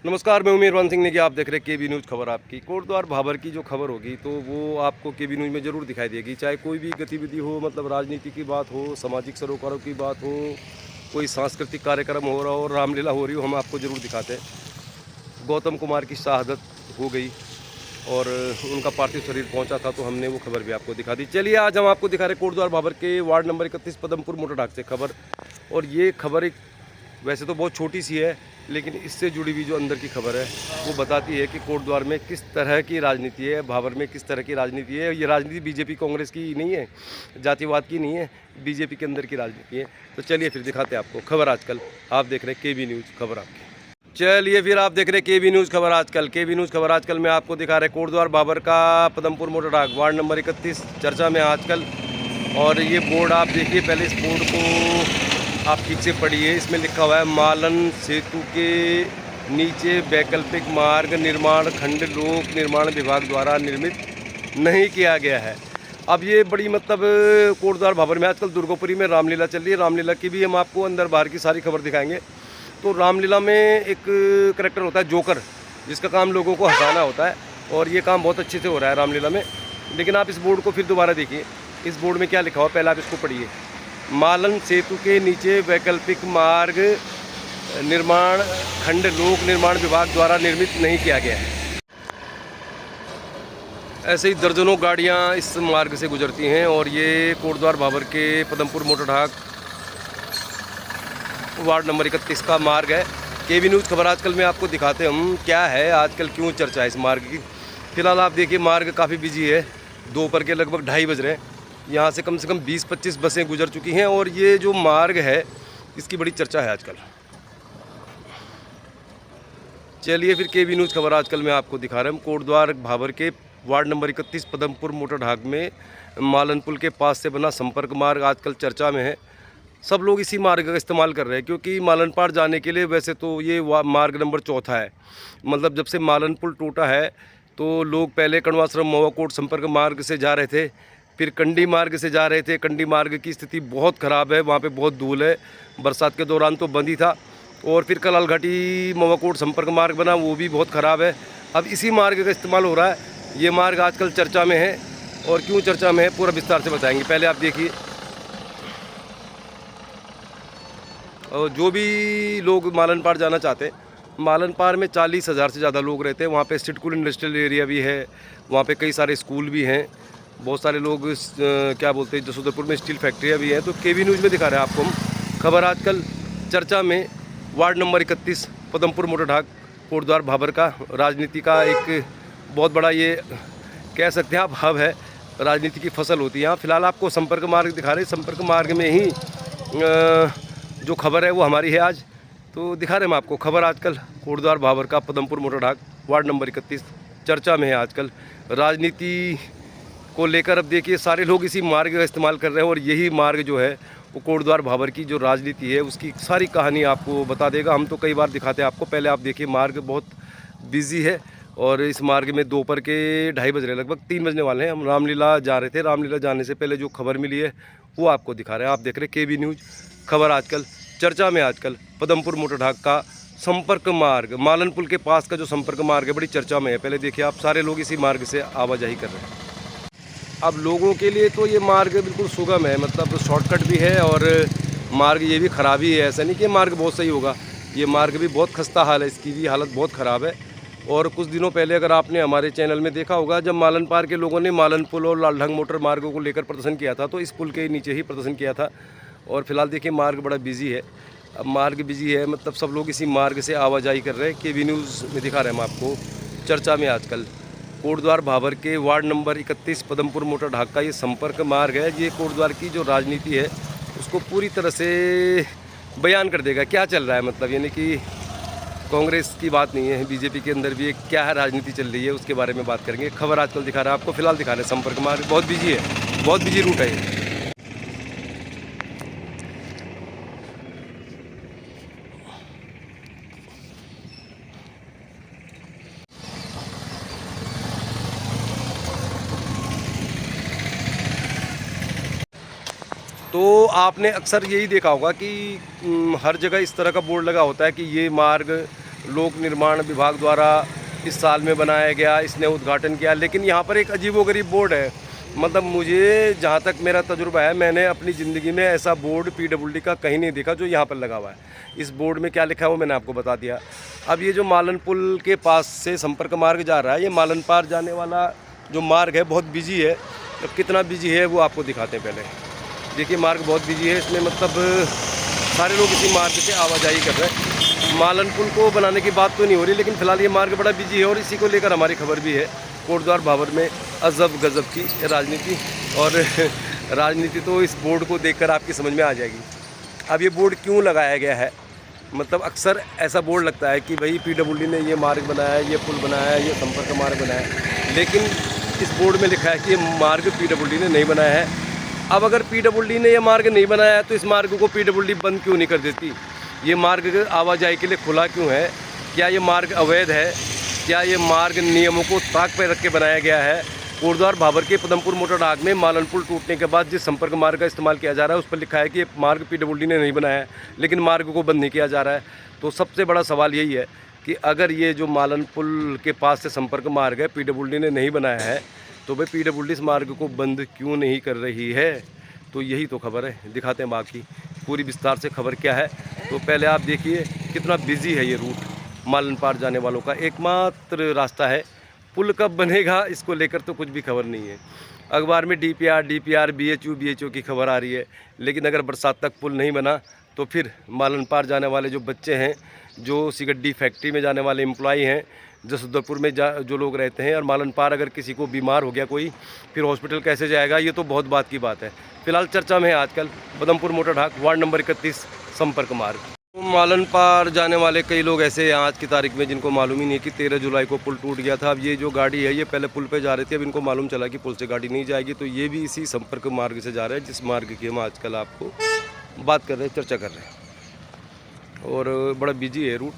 नमस्कार, मैं मेहरबान सिंह नेगी। आप देख रहे हैं केबी न्यूज़ खबर आपकी। कोटद्वार भाबर की जो खबर होगी तो वो आपको केबी न्यूज़ में ज़रूर दिखाई देगी। चाहे कोई भी गतिविधि हो, मतलब राजनीति की बात हो, सामाजिक सरोकारों की बात हो, कोई सांस्कृतिक कार्यक्रम हो रहा हो, रामलीला हो रही हो, हम आपको ज़रूर दिखाते हैं। गौतम कुमार की शहादत हो गई और उनका पार्थिव शरीर पहुंचा था, तो हमने वो खबर भी आपको दिखा दी। चलिए, आज हम आपको दिखा रहे कोटद्वार भाबर के वार्ड नंबर 31 पदमपुर मोटर ढाक से खबर। और ये खबर एक वैसे तो बहुत छोटी सी है, लेकिन इससे जुड़ी हुई जो अंदर की खबर है वो बताती है कि कोटद्वार में किस तरह की राजनीति है, भाबर में किस तरह की राजनीति है। ये राजनीति बीजेपी कांग्रेस की नहीं है, जातिवाद की नहीं है, बीजेपी के अंदर की राजनीति है। तो चलिए फिर दिखाते हैं आपको खबर आजकल। आप देख रहे हैं केबी न्यूज़ खबर आपकी। चलिए फिर आप देख रहे हैं केबी न्यूज़ खबर आजकल। केबी न्यूज़ खबर आजकल में आपको दिखा रहे कोटद्वार भाबर का पदमपुर मोटर ढाक वार्ड नंबर 31 चर्चा में आजकल। और ये बोर्ड आप देखिए, पहले इस बोर्ड को आप ठीक से पढ़िए। इसमें लिखा हुआ है मालन सेतु के नीचे वैकल्पिक मार्ग निर्माण खंड लोक निर्माण विभाग द्वारा निर्मित नहीं किया गया है। अब ये बड़ी मतलब कोटद्वार भाबर में आजकल दुर्गापुरी में रामलीला चल रही है। रामलीला की भी हम आपको अंदर बाहर की सारी खबर दिखाएंगे। तो रामलीला में एक करैक्टर होता है जोकर, जिसका काम लोगों को हंसाना होता है, और ये काम बहुत अच्छे से हो रहा है रामलीला में। लेकिन आप इस बोर्ड को फिर दोबारा देखिए, इस बोर्ड में क्या लिखा हुआ, पहले आप इसको पढ़िए। मालन सेतु के नीचे वैकल्पिक मार्ग निर्माण खंड लोक निर्माण विभाग द्वारा निर्मित नहीं किया गया है। ऐसे ही दर्जनों गाड़ियां इस मार्ग से गुजरती हैं। और ये कोटद्वार भाबर के पदमपुर मोटर ढाक वार्ड नंबर 31 का मार्ग है। केबी न्यूज़ खबर आजकल में आपको दिखाते हैं हम क्या है आजकल, क्यों चर्चा है इस मार्ग की। फिलहाल आप देखिए मार्ग काफ़ी बिजी है। दोपहर के लगभग 2:30 बज रहे हैं। यहाँ से कम 20-25 बसें गुजर चुकी हैं। और ये जो मार्ग है इसकी बड़ी चर्चा है आजकल। चलिए फिर केबी न्यूज़ खबर आजकल में आपको दिखा रहे हैं हम कोटद्वार भाबर के वार्ड नंबर 31 पदमपुर मोटर ढाक में मालन पुल के पास से बना संपर्क मार्ग आजकल चर्चा में है। सब लोग इसी मार्ग का इस्तेमाल कर रहे हैं, क्योंकि मालन पार जाने के लिए वैसे तो ये मार्ग नंबर 4 है। मतलब जब से मालन पुल टूटा है तो लोग पहले कण्वाश्रम मवाकोट संपर्क मार्ग से जा रहे थे, फिर कंडी मार्ग से जा रहे थे। कंडी मार्ग की स्थिति बहुत ख़राब है, वहाँ पे बहुत धूल है। बरसात के दौरान तो बंद ही था। और फिर कलाल घाटी मवाकोट संपर्क मार्ग बना, वो भी बहुत ख़राब है। अब इसी मार्ग का इस्तेमाल हो रहा है। ये मार्ग आजकल चर्चा में है, और क्यों चर्चा में है पूरा विस्तार से बताएंगे। पहले आप देखिए, और जो भी लोग मालन पार जाना चाहते हैं, मालन पार में 40,000 से ज़्यादा लोग रहते हैं। वहाँ पे सिडकुल इंडस्ट्रियल एरिया भी है, वहाँ पे कई सारे स्कूल भी हैं। बहुत सारे लोग क्या बोलते हैं, जसोदरपुर में स्टील फैक्ट्रियाँ भी हैं। तो केबी न्यूज़ में दिखा रहे हैं आपको हम खबर आजकल चर्चा में। वार्ड नंबर 31 पदमपुर मोटर ढाक कोटद्वार भाबर का राजनीति का एक बहुत बड़ा, ये कह सकते हैं आप, हब है। राजनीति की फसल होती है यहाँ। फिलहाल आपको संपर्क मार्ग दिखा रहे हैं। संपर्क मार्ग में ही जो खबर है वो हमारी है आज। तो दिखा रहे हैं हम आपको खबर आजकल कोटद्वार भाबर का पदमपुर मोटर ढाक वार्ड नंबर 31 चर्चा में है आजकल। राजनीति को लेकर अब देखिए सारे लोग इसी मार्ग का इस्तेमाल कर रहे हैं। और यही मार्ग जो है वो कोटद्वार भाबर की जो राजनीति है उसकी सारी कहानी आपको बता देगा। हम तो कई बार दिखाते हैं आपको। पहले आप देखिए मार्ग बहुत बिजी है, और इस मार्ग में दोपहर के 2:30 बज रहे हैं, लगभग 3 बजने वाले हैं। हम रामलीला जा रहे थे। रामलीला जाने से पहले जो खबर मिली है वो आपको दिखा रहे हैं। आप देख रहे हैं केबी न्यूज़ खबर आजकल चर्चा में आजकल। पदमपुर मोटर ढाक का संपर्क मार्ग, मालन पुल के पास का जो संपर्क मार्ग है, बड़ी चर्चा में है। पहले देखिए आप, सारे लोग इसी मार्ग से आवाजाही कर रहे हैं। अब लोगों के लिए तो ये मार्ग बिल्कुल सुगम है, मतलब शॉर्टकट भी है। और मार्ग ये भी ख़राब ही है, ऐसा नहीं कि मार्ग बहुत सही होगा। ये मार्ग भी बहुत खस्ता हाल है, इसकी भी हालत बहुत ख़राब है। और कुछ दिनों पहले अगर आपने हमारे चैनल में देखा होगा, जब मालन पार के लोगों ने मालन पुल और लालढंग मोटर मार्गों को लेकर प्रदर्शन किया था, तो इस पुल के नीचे ही प्रदर्शन किया था। और फिलहाल देखिए मार्ग बड़ा बिजी है। अब मार्ग बिजी है मतलब सब लोग इसी मार्ग से आवाजाही कर रहे हैं। केबी न्यूज़ में दिखा रहे हैं हम आपको चर्चा में आजकल। कोटद्वार भाबर के वार्ड नंबर 31 पदमपुर मोटर ढाक का ये संपर्क मार्ग है। ये कोटद्वार की जो राजनीति है उसको पूरी तरह से बयान कर देगा, क्या चल रहा है। मतलब यानी कि कांग्रेस की बात नहीं है, बीजेपी के अंदर भी एक क्या है राजनीति चल रही है, उसके बारे में बात करेंगे। खबर आजकल दिखा रहा है आपको। फिलहाल दिखा रहे हैं संपर्क मार्ग बहुत बिजी है, बहुत बिजी रूट है ये। तो आपने अक्सर यही देखा होगा कि हर जगह इस तरह का बोर्ड लगा होता है कि ये मार्ग लोक निर्माण विभाग द्वारा इस साल में बनाया गया, इसने उद्घाटन किया। लेकिन यहाँ पर एक अजीबोगरीब बोर्ड है, मतलब मुझे जहाँ तक मेरा तजुर्बा है, मैंने अपनी ज़िंदगी में ऐसा बोर्ड पीडब्ल्यूडी का कहीं नहीं देखा जो यहाँ पर लगा हुआ है। इस बोर्ड में क्या लिखा है वो मैंने आपको बता दिया। अब ये जो मालन पुल के पास से संपर्क मार्ग जा रहा है, ये मालन पार जाने वाला जो मार्ग है बहुत बिजी है। अब कितना बिजी है वो आपको दिखाते हैं। पहले देखिए, मार्ग बहुत बिजी है, इसमें मतलब सारे लोग इसी मार्ग से आवाजाही कर रहे हैं। मालन पुल को बनाने की बात तो नहीं हो रही, लेकिन फ़िलहाल ये मार्ग बड़ा बिजी है और इसी को लेकर हमारी खबर भी है। कोटद्वार भाबर में अजब गजब की राजनीति, और राजनीति तो इस बोर्ड को देखकर आपकी समझ में आ जाएगी। अब ये बोर्ड क्यों लगाया गया है, मतलब अक्सर ऐसा बोर्ड लगता है कि भाई पीडब्ल्यूडी ने ये मार्ग बनाया है, ये पुल बनाया है, ये संपर्क मार्ग बनाया है, लेकिन इस बोर्ड में लिखा है कि ये मार्ग पीडब्ल्यूडी ने नहीं बनाया है। अब अगर पीडब्ल्यूडी ने ये मार्ग नहीं बनाया है तो इस मार्ग को पीडब्ल्यूडी बंद क्यों नहीं कर देती? ये मार्ग आवाजाही के लिए खुला क्यों है? क्या ये मार्ग अवैध है? क्या ये मार्ग नियमों को ताक पर रख के बनाया गया है? कोटद्वार भाबर के पदमपुर मोटरमार्ग में मालन पुल टूटने के बाद जिस संपर्क मार्ग का इस्तेमाल किया जा रहा है उस पर लिखा है कि ये मार्ग पीडब्ल्यूडी ने नहीं बनाया है, लेकिन मार्ग को बंद नहीं किया जा रहा है। तो सबसे बड़ा सवाल यही है कि अगर ये जो मालन पुल के पास से संपर्क मार्ग है पीडब्ल्यूडी ने नहीं बनाया है, तो भाई पीडब्ल्यूडी इस मार्ग को बंद क्यों नहीं कर रही है? तो यही तो खबर है, दिखाते हैं बाकी पूरी विस्तार से खबर क्या है। तो पहले आप देखिए कितना बिजी है ये रूट, मालन पार जाने वालों का एकमात्र रास्ता है। पुल कब बनेगा इसको लेकर तो कुछ भी खबर नहीं है। अखबार में डीपीआर बीएचयू की खबर आ रही है, लेकिन अगर बरसात तक पुल नहीं बना तो फिर मालन पार जाने वाले जो बच्चे हैं, जो सिगड्डी फैक्ट्री में जाने वाले एम्प्लॉई हैं, जसुद्दरपुर में जो लोग रहते हैं, और मालन पार अगर किसी को बीमार हो गया कोई, फिर हॉस्पिटल कैसे जाएगा? ये तो बहुत बात की बात है। फिलहाल चर्चा में है आजकल पदमपुर मोटरढाक वार्ड नंबर 31 संपर्क मार्ग। मालन पार जाने वाले कई लोग ऐसे हैं आज की तारीख में जिनको मालूम ही नहीं कि 13 जुलाई को पुल टूट गया था। अब ये जो गाड़ी है ये पहले पुल पे जा रही थी, अब इनको मालूम चला कि पुल से गाड़ी नहीं जाएगी, तो ये भी इसी संपर्क मार्ग से जा रहे हैं जिस मार्ग की हम आजकल आपको बात कर रहे हैं, चर्चा कर रहे हैं। और बड़ा बिजी है रूट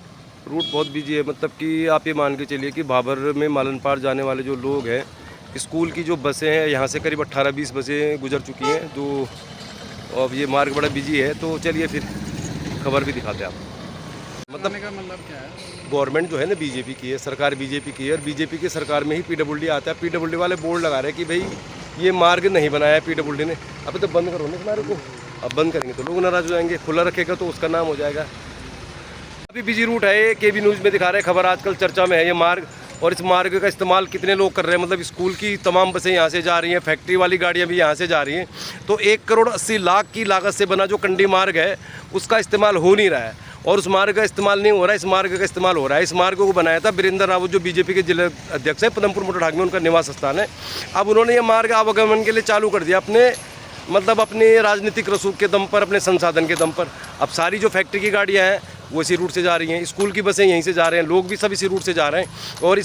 बहुत बिजी है। मतलब कि आप ये मान के चलिए कि भाबर में मालन पार जाने वाले जो लोग हैं, स्कूल की जो बसें हैं, यहाँ से करीब 18-20 बसें गुजर चुकी हैं। जो अब ये मार्ग बड़ा बिजी है, तो चलिए फिर खबर भी दिखाते हैं आप। मतलब क्या है, गवर्नमेंट जो है ना बीजेपी की है, सरकार बीजेपी की है, और बीजेपी की सरकार में ही पीडब्ल्यूडी आता है। पीडब्ल्यूडी वाले बोर्ड लगा रहे हैं कि भाई ये मार्ग नहीं बनाया है पीडब्ल्यूडी ने। अब तो बंद करो ना इस मार्ग को, अब बंद करेंगे तो लोग नाराज हो जाएंगे, खुला रखेगा तो उसका नाम हो जाएगा। अभी बिजी रूट है, केबी न्यूज़ में दिखा रहे हैं खबर, आजकल चर्चा में है ये मार्ग। और इस मार्ग का इस्तेमाल कितने लोग कर रहे हैं, मतलब स्कूल की तमाम बसें यहाँ से जा रही हैं, फैक्ट्री वाली गाड़ियाँ भी यहाँ से जा रही हैं। तो 1,80,00,000 की लागत से बना जो कंडी मार्ग है उसका इस्तेमाल हो नहीं रहा है, और उस मार्ग का इस्तेमाल नहीं हो रहा है, इस मार्ग का इस्तेमाल हो रहा है। इस मार्ग को बनाया था वीरेंद्र रावत, जो बीजेपी के जिला अध्यक्ष हैं, पदमपुर मोटरढाक में उनका निवास स्थान है। अब उन्होंने ये मार्ग आवागमन के लिए चालू कर दिया अपने राजनीतिक रसूख के दम पर, अपने संसाधन के दम पर। अब सारी जो फैक्ट्री की गाड़ियाँ हैं वो इसी रूट से जा रही हैं, स्कूल की बसें यहीं से जा रहे हैं, लोग भी सब इसी रूट से जा रहे हैं। और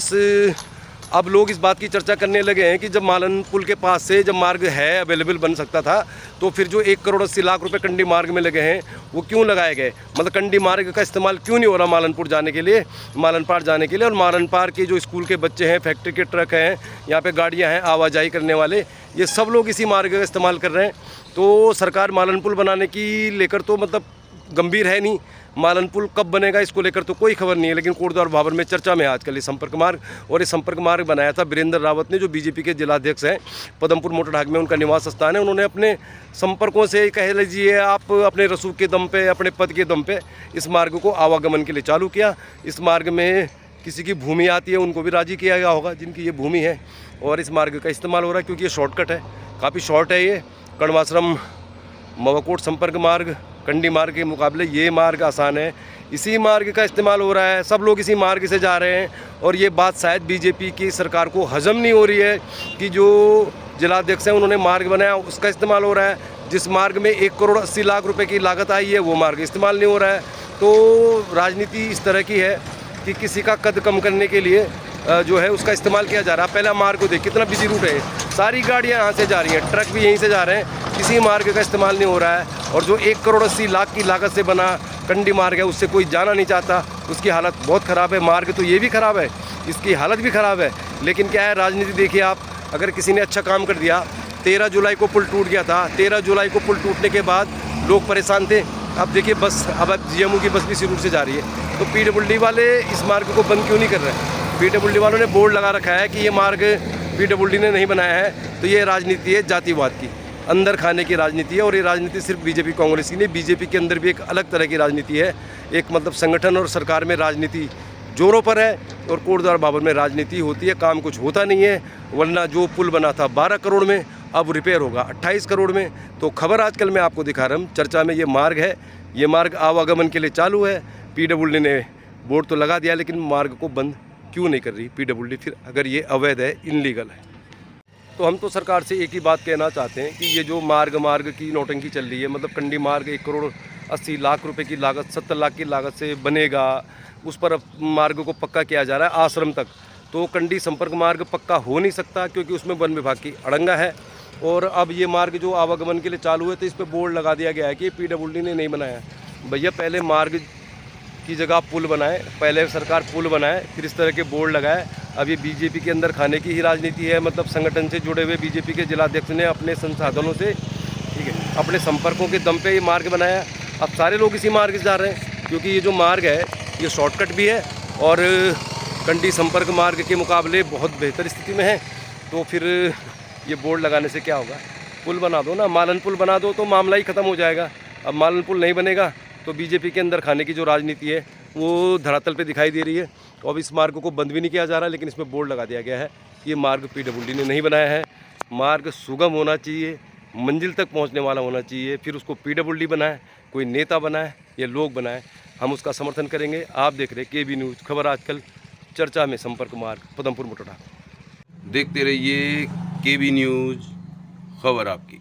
अब लोग इस बात की चर्चा करने लगे हैं कि जब मालन पुल के पास से जब मार्ग है अवेलेबल बन सकता था, तो फिर जो 1,80,00,000 रुपये कंडी मार्ग में लगे हैं वो क्यों लगाए गए? मतलब कंडी मार्ग का इस्तेमाल क्यों नहीं हो रहा मालनपुर जाने के लिए, मालन पार जाने के लिए? और मालन पार के जो स्कूल के बच्चे हैं, फैक्ट्री के ट्रक हैं, यहाँ पे गाड़ियाँ हैं आवाजाही करने वाले, ये सब लोग इसी मार्ग का इस्तेमाल कर रहे हैं। तो सरकार मालन पुल बनाने की लेकर तो मतलब गंभीर है नहीं। मालन पुल कब बनेगा इसको लेकर तो कोई खबर नहीं है, लेकिन कोटद्वार भाबर में चर्चा में है आजकल ये संपर्क मार्ग। और ये संपर्क मार्ग बनाया था वीरेंद्र रावत ने, जो बीजेपी के जिलाध्यक्ष हैं, पदमपुर मोटरढाक में उनका निवास स्थान है। उन्होंने अपने संपर्कों से, कह लीजिए आप, अपने रसूख के दम पे, अपने पद के दम पे इस मार्ग को आवागमन के लिए चालू किया। इस मार्ग में किसी की भूमि आती है उनको भी राजी किया गया होगा जिनकी ये भूमि है, और इस मार्ग का इस्तेमाल हो रहा है क्योंकि ये शॉर्टकट है, काफ़ी शॉर्ट है। ये कड़वाश्रम मवाकोट संपर्क मार्ग कंडी मार्ग के मुकाबले ये मार्ग आसान है, इसी मार्ग का इस्तेमाल हो रहा है, सब लोग इसी मार्ग से जा रहे हैं। और ये बात शायद बीजेपी की सरकार को हजम नहीं हो रही है कि जो जिलाध्यक्ष हैं उन्होंने मार्ग बनाया उसका इस्तेमाल हो रहा है, जिस मार्ग में 1,80,00,000 रुपये की लागत आई है वो मार्ग इस्तेमाल नहीं हो रहा है। तो राजनीति इस तरह की है कि किसी का कद कम करने के लिए जो है उसका इस्तेमाल किया जा रहा है। पहला मार्ग को देख, कितना बिजी रूट है, सारी गाड़ियाँ यहाँ से जा रही हैं, ट्रक भी यहीं से जा रहे हैं, किसी मार्ग का इस्तेमाल नहीं हो रहा है। और जो 1,80,00,000 की लागत से बना कंडी मार्ग है उससे कोई जाना नहीं चाहता, उसकी हालत बहुत ख़राब है। मार्ग तो ये भी ख़राब है, इसकी हालत भी ख़राब है, लेकिन क्या है राजनीति देखिए आप, अगर किसी ने अच्छा काम कर दिया, 13 जुलाई को पुल टूट गया था, 13 जुलाई को पुल टूटने के बाद लोग परेशान थे, अब देखिए बस, अब GMO की बस भी इसी रूट से जा रही है, तो PWD वाले इस मार्ग को बंद क्यों नहीं कर रहे हैं? PWD वालों ने बोर्ड लगा रखा है कि ये मार्ग PWD ने नहीं बनाया है, तो ये राजनीति है जातिवाद की, अंदर खाने की राजनीति है। और ये राजनीति सिर्फ बीजेपी कांग्रेस की नहीं, बीजेपी के अंदर भी एक अलग तरह की राजनीति है। एक मतलब संगठन और सरकार में राजनीति जोरों पर है, और कोटद्वार बाबर में राजनीति होती है, काम कुछ होता नहीं है। वरना जो पुल बना था 12 करोड़ में, अब रिपेयर होगा 28 करोड़ में। तो खबर आजकल मैं आपको दिखा रहा हूँ, चर्चा में ये मार्ग है, ये मार्ग आवागमन के लिए चालू है। PWD ने बोर्ड तो लगा दिया, लेकिन मार्ग को बंद क्यों नहीं कर रही PWD फिर, अगर ये अवैध है, इनलीगल है? तो हम तो सरकार से एक ही बात कहना चाहते हैं कि ये जो मार्ग की नौटंकी चल रही है, मतलब कंडी मार्ग 1 करोड़ 80 लाख रुपए की लागत, 70 लाख की लागत से बनेगा, उस पर अब मार्ग को पक्का किया जा रहा है आश्रम तक। तो कंडी संपर्क मार्ग पक्का हो नहीं सकता, क्योंकि उसमें वन विभाग की अड़ंगा है। और अब ये मार्ग जो आवागमन के लिए चालू है, तो इस पर बोर्ड लगा दिया गया है कि PWD ने नहीं बनाया। भैया पहले मार्ग की जगह पुल बनाए, पहले सरकार पुल बनाए, फिर इस तरह के बोर्ड लगाए। अब ये बीजेपी के अंदर खाने की ही राजनीति है, मतलब संगठन से जुड़े हुए बीजेपी के जिलाध्यक्ष ने अपने संसाधनों से, ठीक है, अपने संपर्कों के दम पे ये मार्ग बनाया। अब सारे लोग इसी मार्ग से जा रहे हैं, क्योंकि ये जो मार्ग है ये शॉर्टकट भी है और कंडी संपर्क मार्ग के मुकाबले बहुत बेहतर स्थिति में है। तो फिर ये बोर्ड लगाने से क्या होगा? पुल बना दो ना, मालन पुल बना दो, तो मामला ही ख़त्म हो जाएगा। अब मालन पुल नहीं बनेगा तो बीजेपी के अंदर खाने की जो राजनीति है वो धरातल पे दिखाई दे रही है। तो अब इस मार्ग को बंद भी नहीं किया जा रहा, लेकिन इसमें बोर्ड लगा दिया गया है कि ये मार्ग PWD ने नहीं बनाया है। मार्ग सुगम होना चाहिए, मंजिल तक पहुंचने वाला होना चाहिए, फिर उसको PWD बनाए, कोई नेता बनाए या लोग बनाए, हम उसका समर्थन करेंगे। आप देख रहे KB न्यूज़, खबर आजकल, चर्चा में संपर्क मार्ग, पदमपुर मोटोडा। देखते रहिए KB न्यूज़, खबर आपकी।